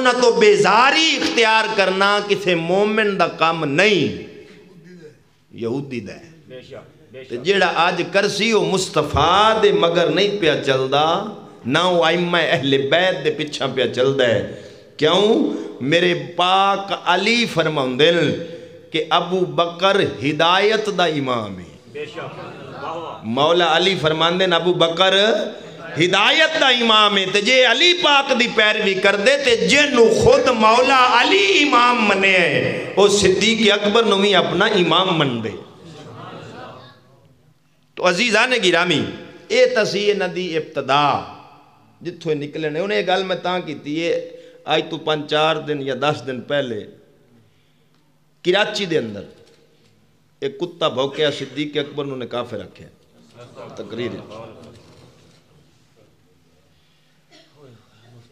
نہ تو بیزاری اختیار کرنا کسی مومن دا کام نہیں، یہودی دا ہے۔ جیڑا آج کرسی وہ مصطفیٰ دے مگر نہیں پیا چل دا، نہ وہ ائمہ اہل بیت دے پچھا پیا چل دا ہے۔ کیوں؟ میرے پاک علی فرماندن کہ ابو بکر ہدایت دا امام ہے۔ مولا علی فرماندن ابو بکر ہدایت دا امام ہے۔ تے جے علی پاک دی پیروی کر دے تے جنو خود مولا علی امام منے ہے وہ صدیق اکبر نوی اپنا امام من دے۔ تو عزیزان گرامی اے تسیح ندی ابتدا جتھویں نکلے نے انہیں گل میں تاں کی تھی آج تو 5-4 دن یا 10 دن پہلے کراچی دے اندر ایک کتا بھوکیا صدیق اکبر نے کافر رکھے تقریر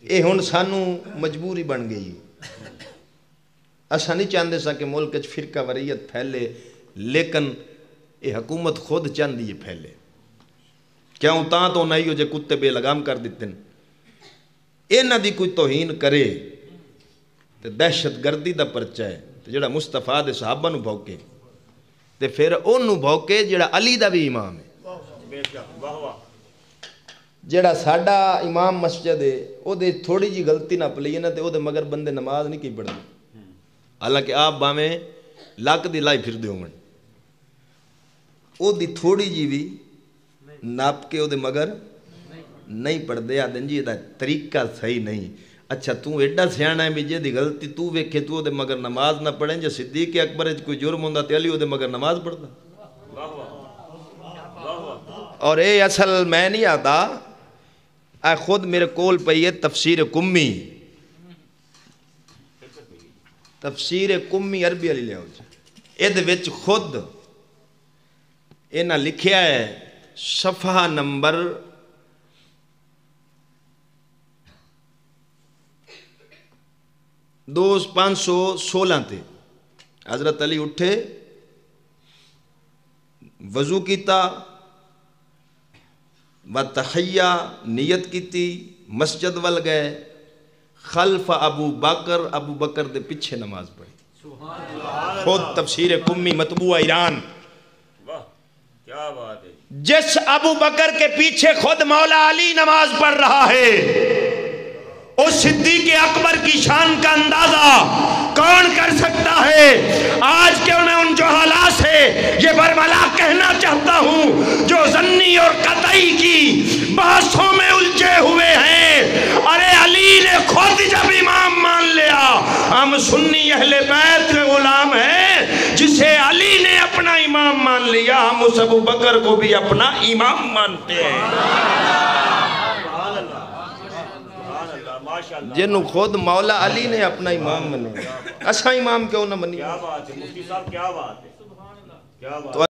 اے ہن سانو مجبوری بن گئی، اسا نہیں چاہندے سا کہ ملک وچ فرقہ واریت پھیلے، لیکن اے حکومت خود چاہندی ہے پھیلے۔ کیوں؟ تاں تو نہیں ہو جے کتے بے لگام کر دیتے ہیں، اے نہ دی کوئی توہین کرے تے دہشت گردی دا پرچہ ہے، تے جڑا مصطفیٰ دے صحابہ نو بھوکے تے پھر انہوں بھوکے جڑا علی دا بھی امام ہے، جڑا ساڈا امام مسجد ہے او دے تھوڑی جی غلطی نہ پلی ہے نا تے او دے مگر بندے نماز نہیں کی پڑھتے، حالانکہ آپ باویں لاکھ دی لائی پھر دیو من او دی تھوڑی جی بھی ناپ کے او دے مگر نہیں پڑھ دے آدھن جی دا طریقہ صحیح نہیں۔ اچھا تو ایڈا سیانا ہے بھی دی غلطی تو ویکھے تو دے مگر نماز نہ پڑھیں، جو صدیق اکبر ہے کوئی جرم ہوندہ تے علی دے مگر نماز پڑھتا۔ اور اے اصل میں نہیں آتا، اے خود میرے کول پئی ہے تفسیر کمی، تفسیر کمی عربی علی لے آؤ جی، اے دے وچ خود اینا لکھیا ہے صفحہ نمبر 516 تے حضرت علی اٹھے وضو کیتا و تحیہ نیت کیتی مسجد وال گئے خلف ابو بکر دے پیچھے نماز پڑھی۔ خود تفسیر کمی مطبوع ایران، کیا بات ہے، جس ابو بکر کے پیچھے خود مولا علی نماز پڑھ رہا ہے، اس صدیق اکبر کی شان کا اندازہ کون کر سکتا ہے؟ آج کے میں ان جہالہ سے یہ برملا کہنا چاہتا ہوں جو ظنی اور قطعی کی بحثوں میں الجھے ہوئے ہیں، ارے علی نے خود جب امام مان لیا، ہم سنی اہل بیت کے غلام ہیں، جسے علی نے اپنا امام مان لیا ہم اس ابو بکر کو بھی اپنا امام مانتے ہیں۔ جنہوں خود مولا علی نے اپنا امام منے، اسا امام کیوں نہ منی؟ کیا بات ہے مفتی صاحب، کیا بات ہے، کیا بات ہے۔